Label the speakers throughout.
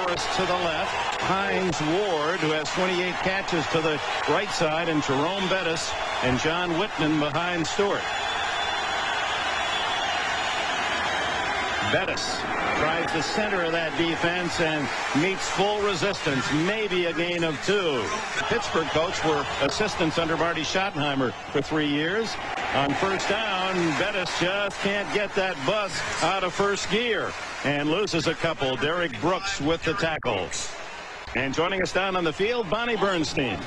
Speaker 1: Morris to the left. Hines Ward, who has 28 catches, to the right side, and Jerome Bettis and John Whitman behind Stewart. Bettis tries the center of that defense and meets full resistance. Maybe a gain of 2. Pittsburgh coach were assistants under Marty Schottenheimer for 3 years. On first down, Bettis just can't get that bus out of first gear and loses a couple. Derrick Brooks with the tackle. And joining us down on the field, Bonnie Bernstein.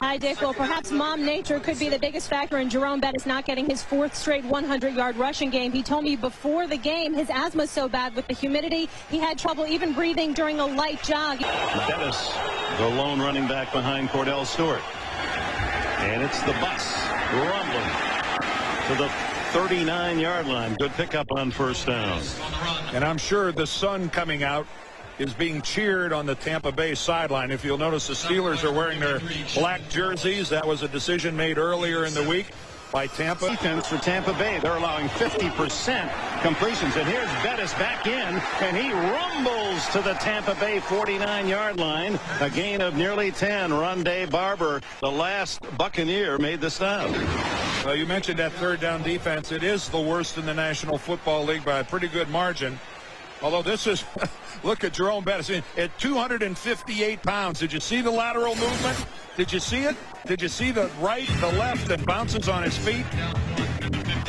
Speaker 2: Hi, Dick. Well, perhaps Mom Nature could be the biggest factor in Jerome Bettis not getting his 4th straight 100-yard rushing game. He told me before the game his asthma's so bad with the humidity, he had trouble even breathing during a light jog.
Speaker 1: Bettis, the lone running back behind Cordell Stewart. And it's the bus rumbling to the 39-yard line. Good pickup on first down.
Speaker 3: And I'm sure the sun coming out is being cheered on the Tampa Bay sideline. If you'll notice, the Steelers are wearing their black jerseys. That was a decision made earlier in the week by Tampa.
Speaker 1: Defense for Tampa Bay. They're allowing 50% completions. And here's Bettis back in, and he rumbles to the Tampa Bay 49-yard line. A gain of nearly 10. Rondé Barber, the last Buccaneer, made the stop.
Speaker 3: Well, you mentioned that third down defense. It is the worst in the National Football League by a pretty good margin. Although this is, look at Jerome Bettis at 258 pounds. Did you see the lateral movement? Did you see it? Did you see the right, the left, and bounces on his feet?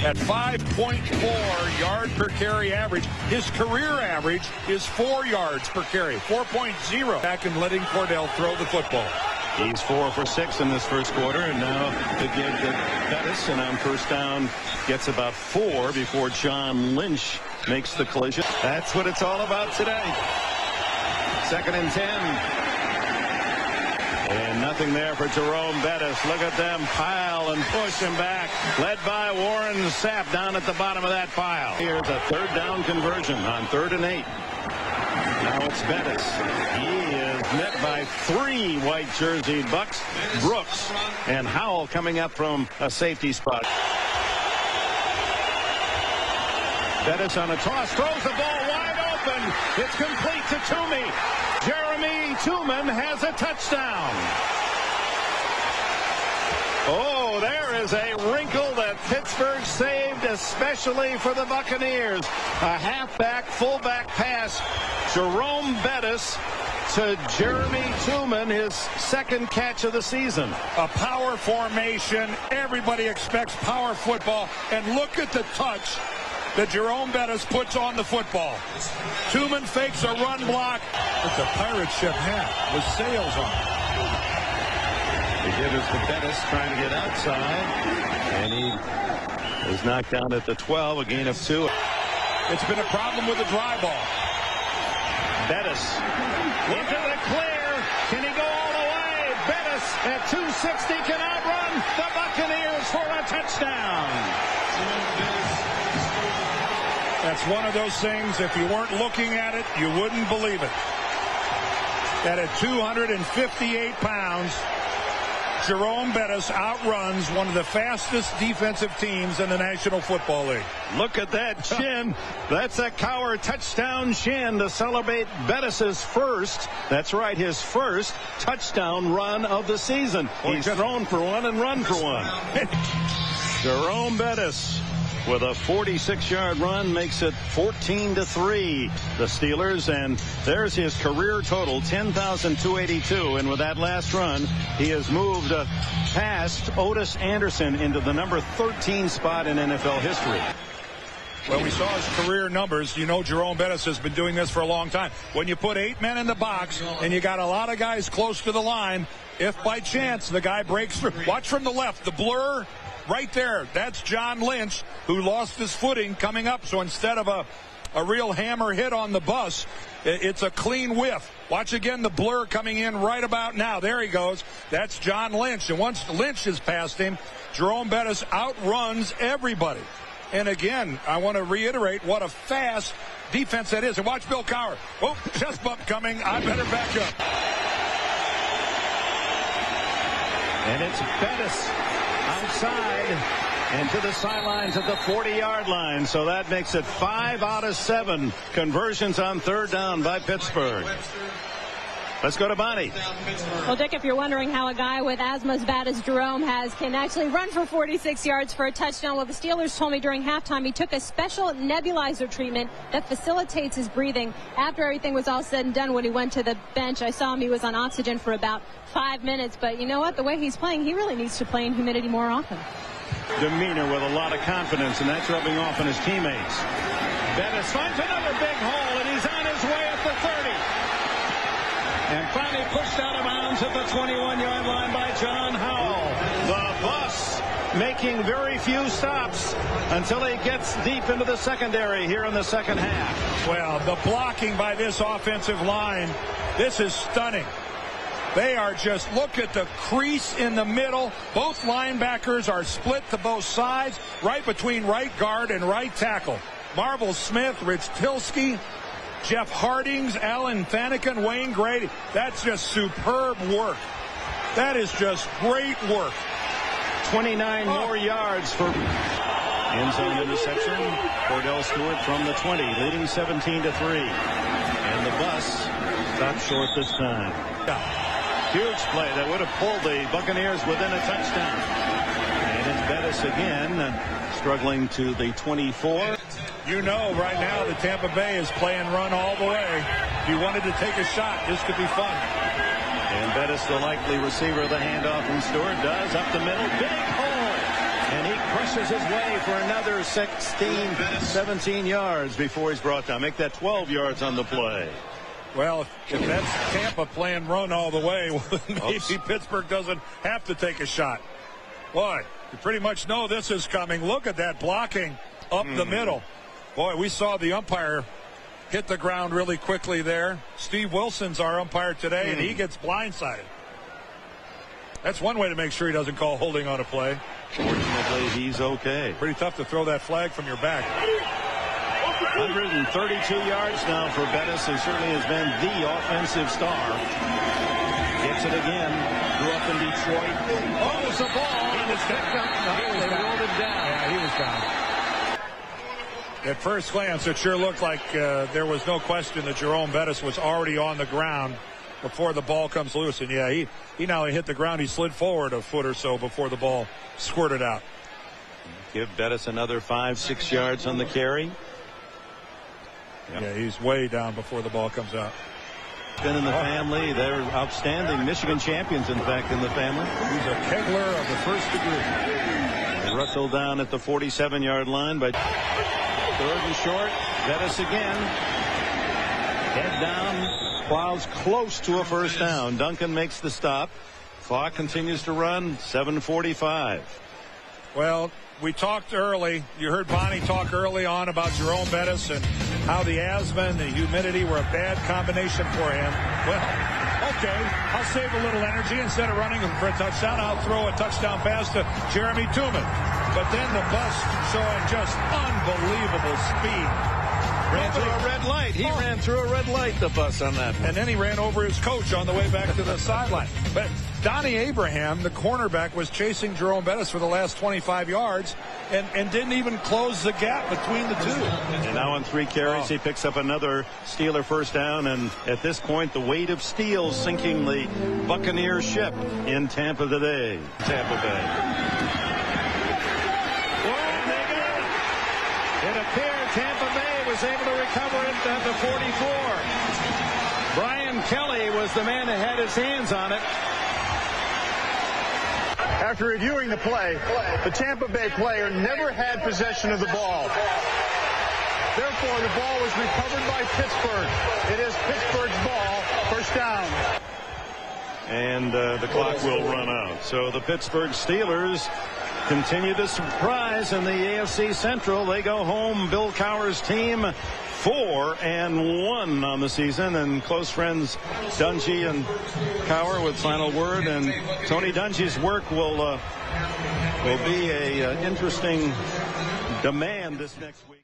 Speaker 3: At 5.4 yard per carry average. His career average is 4 yards per carry, 4.0. Back and letting Cordell throw the football.
Speaker 1: He's 4 for 6 in this first quarter, and now the give to Bettis, and on first down gets about 4 before John Lynch makes the collision. That's what it's all about today. 2nd and 10. And nothing there for Jerome Bettis. Look at them pile and push him back. Led by Warren Sapp down at the bottom of that pile. Here's a 3rd down conversion on 3rd and 8. Now it's Bettis. He is met by 3 white jerseyed Bucks. Brooks and Howell coming up from a safety spot. Bettis on a toss, throws the ball wide open. It's complete to Toomey. Jeremy Tooman has a touchdown. Oh, there is a wrinkle that Pittsburgh saved especially for the Buccaneers. A halfback, fullback pass. Jerome Bettis to Jeremy Tooman, his 2nd catch of the season.
Speaker 3: A power formation. Everybody expects power football. And look at the touch that Jerome Bettis puts on the football. Tooman fakes a run block. It's a pirate ship hat with sails on it.
Speaker 1: The give is to Bettis trying to get outside, and he is knocked down at the 12, a gain of 2.
Speaker 3: It's been a problem with the dry ball.
Speaker 1: Bettis into the clear. Can he go all the way? Bettis at 260 can outrun the Buccaneers for a touchdown.
Speaker 3: That's one of those things, if you weren't looking at it, you wouldn't believe it. That at 258 pounds, Jerome Bettis outruns one of the fastest defensive teams in the National Football League.
Speaker 1: Look at that chin. That's a Cowher touchdown chin to celebrate Bettis's first, that's right, his first touchdown run of the season. He's thrown for 1 and run for 1. Jerome Bettis with a 46-yard run makes it 14-3, the Steelers, and there's his career total, 10,282. And with that last run, he has moved past Otis Anderson into the number 13 spot in NFL history.
Speaker 3: Well, we saw his career numbers. You know, Jerome Bettis has been doing this for a long time. When you put 8 men in the box and you got a lot of guys close to the line, if by chance the guy breaks through, watch from the left, the blur right there, that's John Lynch, who lost his footing coming up. So instead of a real hammer hit on the bus, it's a clean whiff. Watch again the blur coming in right about now. There he goes. That's John Lynch. And once Lynch is past him, Jerome Bettis outruns everybody. And again, I want to reiterate what a fast defense that is. And watch Bill Cowher. Oh, chest bump coming. I better back up.
Speaker 1: And it's Bettis outside and to the sidelines at the 40-yard line. So that makes it 5 out of 7 conversions on 3rd down by Pittsburgh. Let's go to Bonnie.
Speaker 2: Well, Dick, if you're wondering how a guy with asthma as bad as Jerome can actually run for 46 yards for a touchdown, well, the Steelers told me during halftime he took a special nebulizer treatment that facilitates his breathing. After everything was all said and done, when he went to the bench, I saw him. He was on oxygen for about 5 minutes. But you know what? The way he's playing, he really needs to play in humidity more often.
Speaker 1: Demeanor with a lot of confidence, and that's rubbing off on his teammates. Bettis finds another big hole, and he's on his way at the 30. And finally pushed out of bounds at the 21-yard line by John Howell. The bus making very few stops until he gets deep into the secondary here in the second half.
Speaker 3: Well, the blocking by this offensive line, this is stunning. They are just, look at the crease in the middle. Both linebackers are split to both sides, right between right guard and right tackle. Marvel Smith, Rich Tilsky, Jeff Hardings, Alan Fanikin, Wayne Grady. That's just superb work. That is just great work.
Speaker 1: 29 more yards for end zone interception. Cordell Stewart from the 20, leading 17-3. And the bus stopped short this time. Huge play that would have pulled the Buccaneers within a touchdown. And it's Bettis again, struggling to the 24.
Speaker 3: You know, right now the Tampa Bay is playing run all the way. If you wanted to take a shot, this could be fun.
Speaker 1: And Bettis, the likely receiver of the handoff from Stewart, does up the middle. Big hole. And he crushes his way for another 16, 17 yards before he's brought down. Make that 12 yards on the play.
Speaker 3: Well, if that's Tampa playing run all the way, well, maybe Pittsburgh doesn't have to take a shot. Boy, you pretty much know this is coming. Look at that blocking up the middle. Boy, we saw the umpire hit the ground really quickly there. Steve Wilson's our umpire today, and he gets blindsided. That's one way to make sure he doesn't call holding on a play.
Speaker 1: Fortunately, he's okay.
Speaker 3: Pretty tough to throw that flag from your back.
Speaker 1: 132 yards now for Bettis, who certainly has been the offensive star. Gets it again. Grew up in Detroit. Oh, it's a ball. And it's picked up. They rolled it down.
Speaker 3: Yeah, he was down. At first glance, it sure looked like there was no question that Jerome Bettis was already on the ground before the ball comes loose. And, yeah, he not only hit the ground, he slid forward a foot or so before the ball squirted out.
Speaker 1: Give Bettis another 5-6 yards on the carry.
Speaker 3: Yep. Yeah, he's way down before the ball comes out.
Speaker 1: Been in the family. They're outstanding Michigan champions, in fact, in the family.
Speaker 3: He's a Kegler of the first degree.
Speaker 1: Russell down at the 47-yard line, but third and short. Bettis again. Head down. Plows close to a first down. Duncan makes the stop. Clock continues to run. 7:45.
Speaker 3: Well, we talked early. You heard Bonnie talk early on about Jerome Bettis and how the asthma and the humidity were a bad combination for him. Well, okay, I'll save a little energy. Instead of running for a touchdown, I'll throw a touchdown pass to Jeremy Tooman. But then the bus showing just unbelievable speed.
Speaker 1: Ran through a red light. He ran through a red light, the bus on that one.
Speaker 3: And then he ran over his coach on the way back to the sideline. But Donnie Abraham, the cornerback, was chasing Jerome Bettis for the last 25 yards and didn't even close the gap between the two.
Speaker 1: And now on 3 carries, he picks up another Steeler first down. And at this point, the weight of steel sinking the Buccaneers ship in Tampa today. Tampa Bay. It appeared Tampa Bay was able to recover it at the 44. Brian Kelly was the man that had his hands on it.
Speaker 4: After reviewing the play, the Tampa Bay player never had possession of the ball. Therefore, the ball was recovered by Pittsburgh. It is Pittsburgh's ball, first down.
Speaker 1: And the clock will run out. So the Pittsburgh Steelers continue to surprise in the AFC Central. They go home. Bill Cowher's team 4-1 on the season, and close friends Dungy and Cowher with final word. And Tony Dungy's work will be a interesting demand this next week.